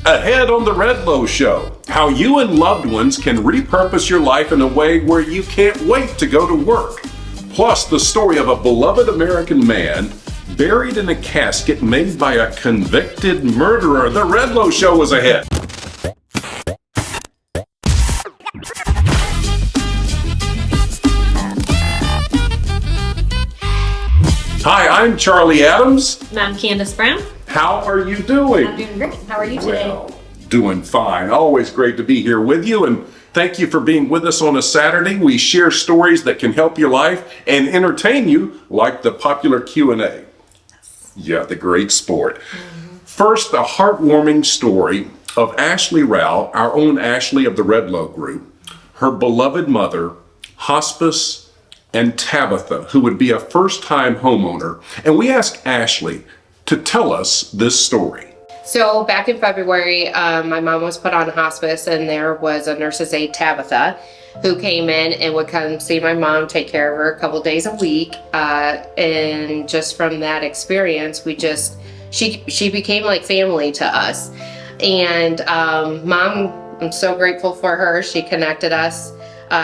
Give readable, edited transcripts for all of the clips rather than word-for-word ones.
Ahead on the Redlow Show, how you and loved ones can repurpose your life in a way where you can't wait to go to work. Plus, the story of a beloved American man buried in a casket made by a convicted murderer. The Redlow Show is ahead. Hi, I'm Charlie Adams. And I'm Candace Brown. How are you doing? I'm doing great. How are you today? Well, doing fine. Always great to be here with you, and thank you for being with us on a Saturday. We share stories that can help your life and entertain you, like the popular Q&A. Yeah, the great sport. First, a heartwarming story of Ashley Rao, our own Ashley of the Redlow Group, her beloved mother, hospice, and Tabitha, who would be a first-time homeowner. And we asked Ashley to tell us this story. So back in February, my mom was put on hospice, and there was a nurse's aide, Tabitha, who came in and would come see my mom, take care of her a couple days a week. And just from that experience, she became like family to us. And Mom, I'm so grateful for her. She connected us,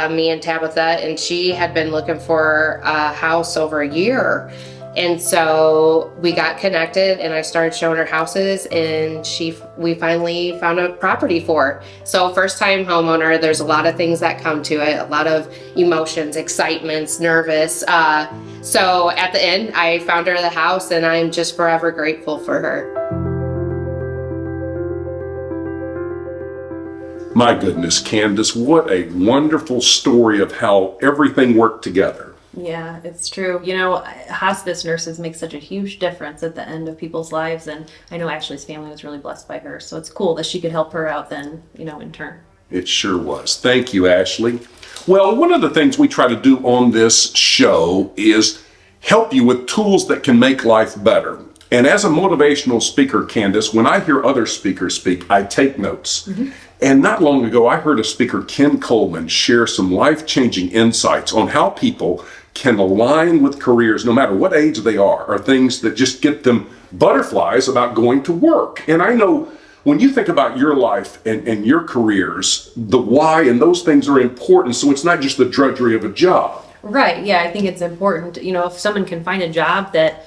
me and Tabitha, and she had been looking for a house over a year. And so we got connected, and I started showing her houses, and we finally found a property for her. So first time homeowner, there's a lot of things that come to it, a lot of emotions, excitements, nervous. So at the end, I found her the house, and I'm just forever grateful for her. My goodness, Candace, what a wonderful story of how everything worked together. Yeah, it's true. You know, hospice nurses make such a huge difference at the end of people's lives, and I know Ashley's family was really blessed by her, so it's cool that she could help her out then, in turn. It sure was. Thank you, Ashley. Well, one of the things we try to do on this show is help you with tools that can make life better. And as a motivational speaker, Candace, when I hear other speakers speak, I take notes. And not long ago, I heard a speaker, Ken Coleman, share some life-changing insights on how people can align with careers, no matter what age they are things that just get them butterflies about going to work. And I know when you think about your life and your careers, the why and those things are important, so it's not just the drudgery of a job. Right, yeah, I think it's important, if someone can find a job that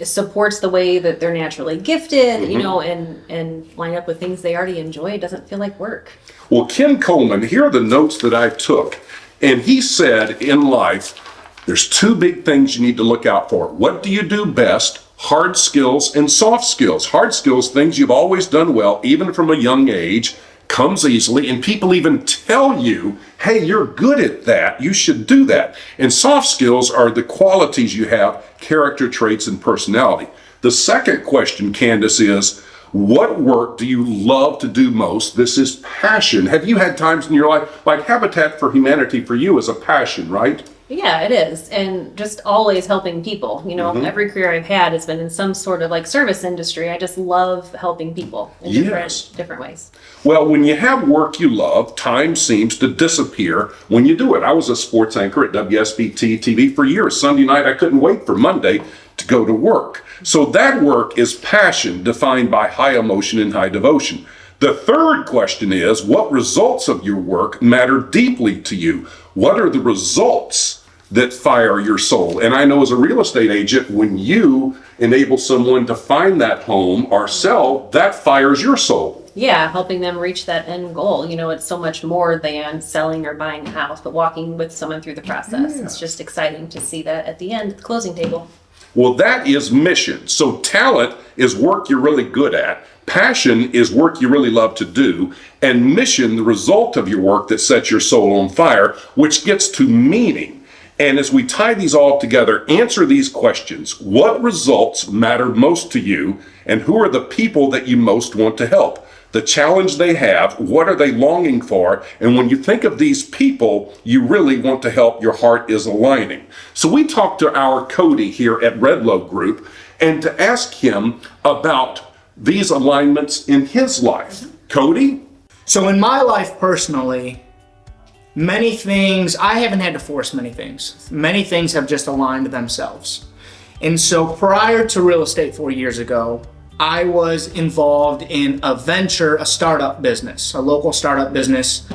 supports the way that they're naturally gifted, and line up with things they already enjoy, it doesn't feel like work. Well, Ken Coleman, here are the notes that I took. And he said in life, there's two big things you need to look out for. What do you do best? Hard skills and soft skills. Hard skills, things you've always done well, even from a young age, comes easily, and people even tell you, hey, you're good at that, you should do that. And soft skills are the qualities you have, character traits and personality. The second question, Candace, is what work do you love to do most? This is passion. Have you had times in your life, like Habitat for Humanity for you is a passion, right? Yeah, it is. And just always helping people. Every career I've had has been in some sort of like service industry. I just love helping people in different ways. Well, when you have work you love, time seems to disappear when you do it. I was a sports anchor at WSBT TV for years. Sunday night, I couldn't wait for Monday to go to work. So that work is passion defined by high emotion and high devotion. The third question is, what results of your work matter deeply to you? What are the results that fire your soul? And I know as a real estate agent, when you enable someone to find that home or sell, that fires your soul. Yeah, helping them reach that end goal. It's so much more than selling or buying a house, but walking with someone through the process. Yeah. It's just exciting to see that at the end, at the closing table. Well, that is mission. So talent is work you're really good at. Passion is work you really love to do. And mission, the result of your work that sets your soul on fire, which gets to meaning. And as we tie these all together, answer these questions. What results matter most to you? And who are the people that you most want to help? The challenge they have, what are they longing for? And when you think of these people you really want to help, your heart is aligning. So we talked to our Cody here at Redlow Group and to ask him about these alignments in his life. Cody? So in my life personally, many things, I haven't had to force many things. Many things have just aligned themselves. And so prior to real estate 4 years ago, I was involved in a venture, a startup business, a local startup business.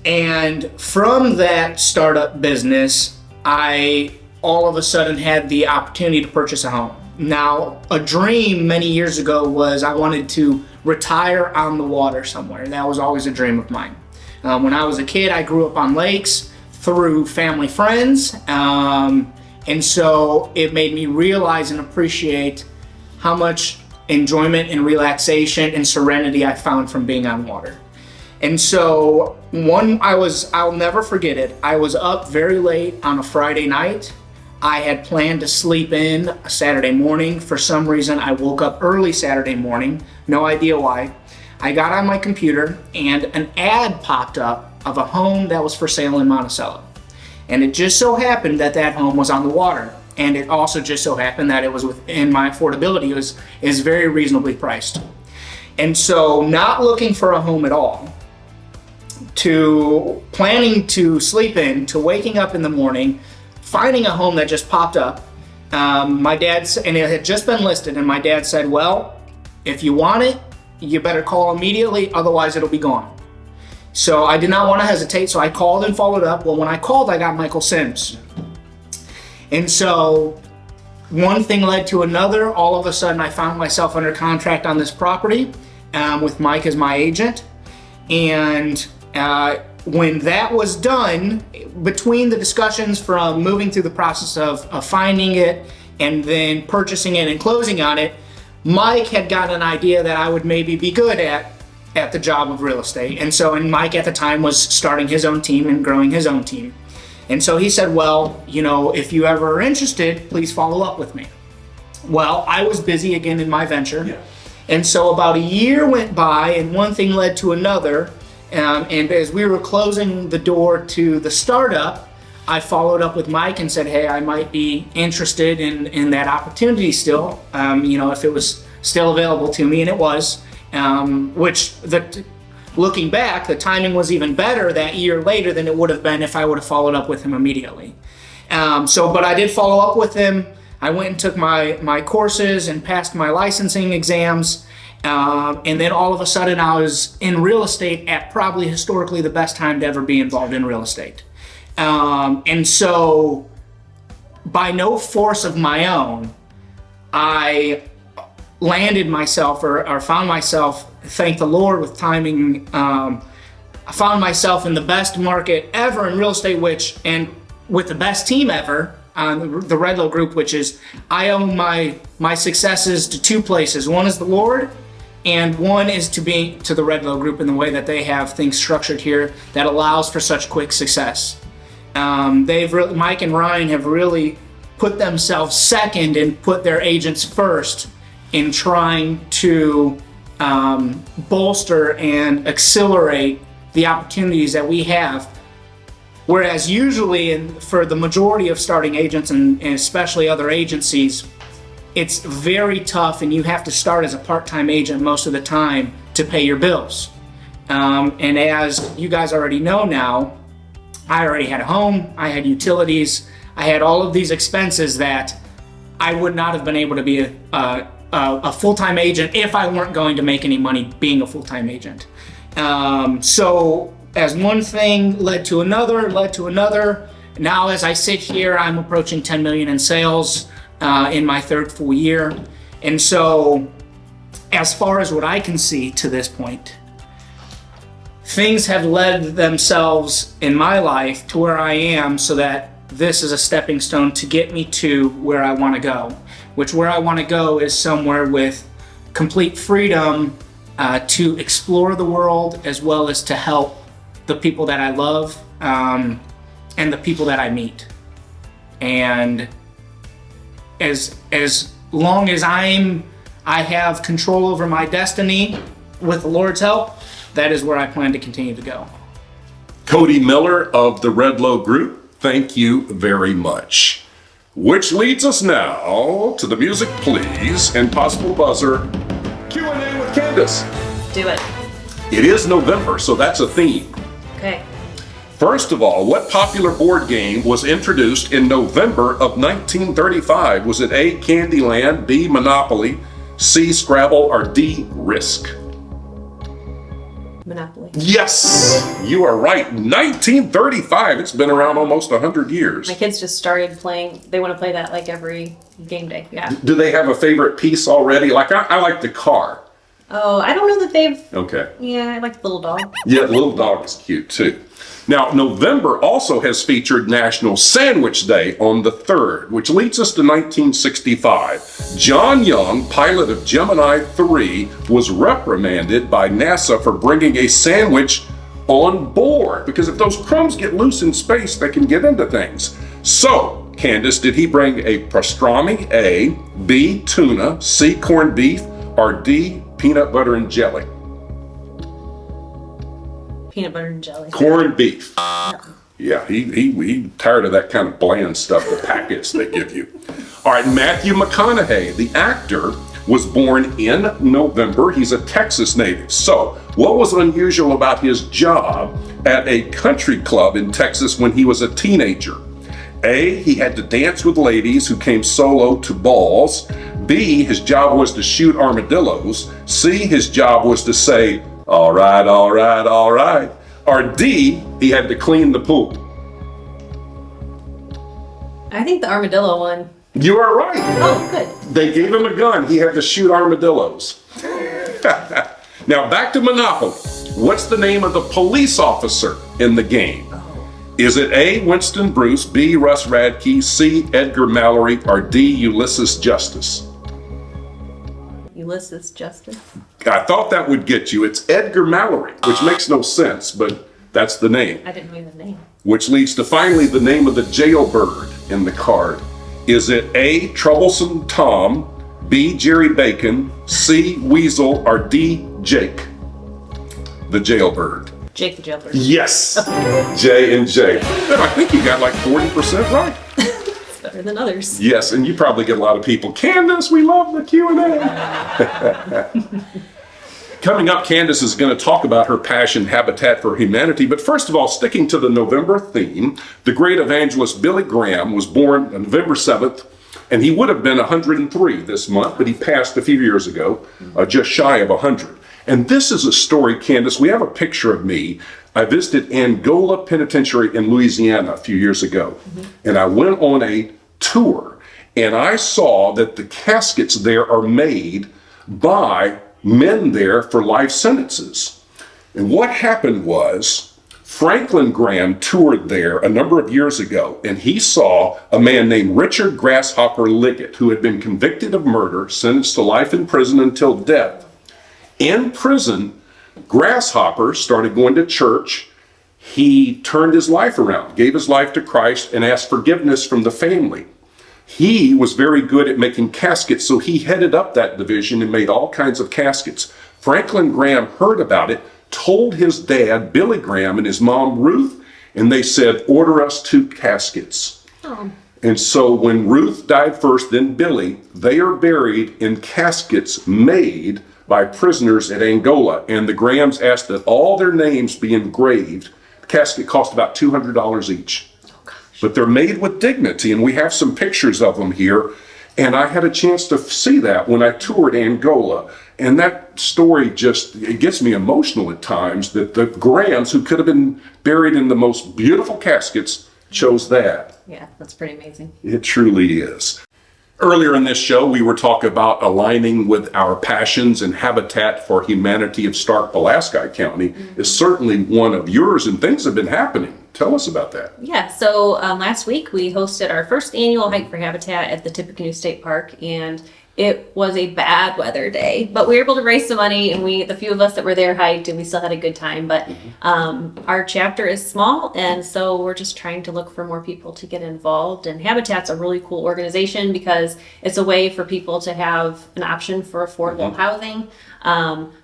And from that startup business, I all of a sudden had the opportunity to purchase a home. Now, a dream many years ago was I wanted to retire on the water somewhere. That was always a dream of mine. When I was a kid, I grew up on lakes through family friends. And so it made me realize and appreciate how much enjoyment and relaxation and serenity I found from being on water. And so I'll never forget it. I was up very late on a Friday night. I had planned to sleep in a Saturday morning. For some reason, I woke up early Saturday morning. No idea why. I got on my computer and an ad popped up of a home that was for sale in Monticello. And it just so happened that that home was on the water. And it also just so happened that it was within my affordability. It is very reasonably priced. And so not looking for a home at all, to planning to sleep in, to waking up in the morning, finding a home that just popped up. My dad's, and it had just been listed, and my dad said, well, if you want it, you better call immediately, otherwise it'll be gone. So I did not want to hesitate, so I called and followed up. Well, when I called, I got Michael Sims. And so one thing led to another. All of a sudden, I found myself under contract on this property with Mike as my agent. And when that was done, between the discussions from moving through the process of finding it and then purchasing it and closing on it, Mike had gotten an idea that I would maybe be good at the job of real estate. And Mike at the time was starting his own team and growing his own team. And so he said, well, if you ever are interested, please follow up with me. Well, I was busy again in my venture. Yeah. And so about a year went by and one thing led to another. And as we were closing the door to the startup, I followed up with Mike and said, hey, I might be interested in that opportunity still, if it was still available to me, and it was, looking back, the timing was even better that year later than it would have been if I would have followed up with him immediately. But I did follow up with him. I went and took my courses and passed my licensing exams. And then all of a sudden I was in real estate at probably historically the best time to ever be involved in real estate. And so by no force of my own, I landed myself or found myself, thank the Lord with timing, I found myself in the best market ever in real estate, and with the best team ever, the Redlow Group, which is, I owe my successes to two places. One is the Lord, and one is to the Redlow Group in the way that they have things structured here that allows for such quick success. Mike and Ryan have really put themselves second and put their agents first in trying to bolster and accelerate the opportunities that we have. Whereas usually for the majority of starting agents and especially other agencies, it's very tough and you have to start as a part-time agent most of the time to pay your bills. And as you guys already know now, I already had a home, I had utilities, I had all of these expenses that I would not have been able to be a full-time agent if I weren't going to make any money being a full-time agent. So as one thing led to another, now as I sit here, I'm approaching 10 million in sales in my third full year. And so as far as what I can see to this point, things have led themselves in my life to where I am so that this is a stepping stone to get me to where I want to go, where I want to go is somewhere with complete freedom to explore the world as well as to help the people that I love and the people that I meet. And as long as I have control over my destiny with the Lord's help, that is where I plan to continue to go. Cody Miller of the Redlow Group, thank you very much. Which leads us now to the music, please, and possible buzzer Q&A with Candace. Do it. It is November, so that's a theme. Okay. First of all, what popular board game was introduced in November of 1935? Was it A, Candyland, B, Monopoly, C, Scrabble, or D, Risk? Monopoly. Yes, you are right. 1935. It's been around almost 100 years. My kids just started playing. They want to play that like every game day. Yeah. Do they have a favorite piece already? Like I like the car. Oh, I don't know that they've. Okay. Yeah, I like the little dog. Yeah, the little dog is cute too. Now, November also has featured National Sandwich Day on the 3rd, which leads us to 1965. John Young, pilot of Gemini 3, was reprimanded by NASA for bringing a sandwich on board, because if those crumbs get loose in space, they can get into things. So, Candace, did he bring a pastrami, A, B, tuna, C, corned beef, or D, peanut butter and jelly? Peanut butter and jelly. Corned beef. Yeah, he tired of that kind of bland stuff, the packets they give you. All right, Matthew McConaughey, the actor, was born in November. He's a Texas native. So, what was unusual about his job at a country club in Texas when he was a teenager? A, he had to dance with ladies who came solo to balls. B, his job was to shoot armadillos. C, his job was to say, all right, all right, all right. Or D, he had to clean the pool. I think the armadillo one. You are right. Oh, good. They gave him a gun. He had to shoot armadillos. Now back to Monopoly. What's the name of the police officer in the game? Is it A, Winston Bruce, B, Russ Radke, C, Edgar Mallory, or D, Ulysses Justice? Ulysses Justice. I thought that would get you. It's Edgar Mallory, which makes no sense, but that's the name. I didn't know the name. Which leads to finally the name of the jailbird in the card. Is it A, Troublesome Tom, B, Jerry Bacon, C, Weasel, or D, Jake? The jailbird. Jake the Jailbird. Yes, J and J. I think you got like 40% right. It's better than others. Yes, and you probably get a lot of people, Candace, we love the Q&A. Coming up, Candace is going to talk about her passion, Habitat for Humanity. But first of all, sticking to the November theme, the great evangelist Billy Graham was born on November 7th, and he would have been 103 this month, but he passed a few years ago, just shy of 100. And this is a story, Candace. We have a picture of me. I visited Angola Penitentiary in Louisiana a few years ago, and I went on a tour, and I saw that the caskets there are made by men there for life sentences. And what happened was, Franklin Graham toured there a number of years ago, and he saw a man named Richard Grasshopper Liggett, who had been convicted of murder, sentenced to life in prison until death. In prison, Grasshopper started going to church. He turned his life around, gave his life to Christ, and asked forgiveness from the family. He was very good at making caskets, so he headed up that division and made all kinds of caskets. Franklin Graham heard about it, told his dad, Billy Graham, and his mom, Ruth, and they said, order us 2 caskets. Oh. And so when Ruth died first, then Billy, they are buried in caskets made by prisoners at Angola. And the Grahams asked that all their names be engraved. The casket cost about $200 each. But they're made with dignity, and we have some pictures of them here. And I had a chance to see that when I toured Angola. And that story just, it gets me emotional at times that the Grahams, who could have been buried in the most beautiful caskets, chose that. Yeah, that's pretty amazing. It truly is. Earlier in this show, we were talking about aligning with our passions, and Habitat for Humanity of Stark Pulaski County is certainly one of yours, and things have been happening. Tell us about that. Yeah, so last week we hosted our first annual Hike for Habitat at the Tippecanoe State Park, and it was a bad weather day, but we were able to raise some money, and the few of us that were there hiked, and we still had a good time. But our chapter is small, and so we're just trying to look for more people to get involved. And Habitat's a really cool organization because it's a way for people to have an option for affordable housing.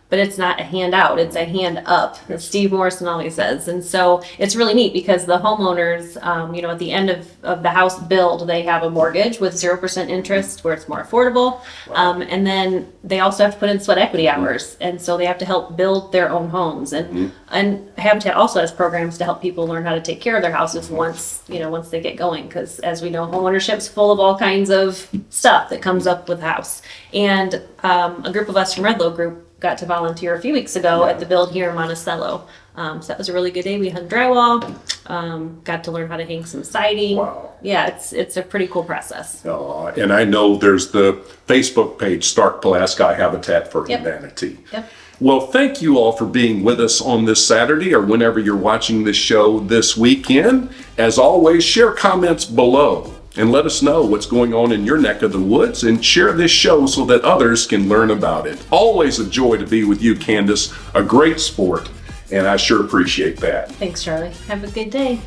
But it's not a handout, it's a hand up, as Steve Morrison always says. And so it's really neat because the homeowners, at the end of the house build, they have a mortgage with 0% interest where it's more affordable. And then they also have to put in sweat equity hours. And so they have to help build their own homes. And Habitat also has programs to help people learn how to take care of their houses once they get going. Because as we know, homeownership's full of all kinds of stuff that comes up with the house. And a group of us from Redlow Group got to volunteer a few weeks ago at the build here in Monticello. So that was a really good day. We hung drywall, got to learn how to hang some siding. Wow. Yeah, it's a pretty cool process. And I know there's the Facebook page, Stark Pulaski Habitat for Humanity. Yep. Well, thank you all for being with us on this Saturday or whenever you're watching this show this weekend. As always, share comments below and let us know what's going on in your neck of the woods, and share this show so that others can learn about it. Always a joy to be with you, Candace. A great sport, and I sure appreciate that. Thanks, Charlie. Have a good day.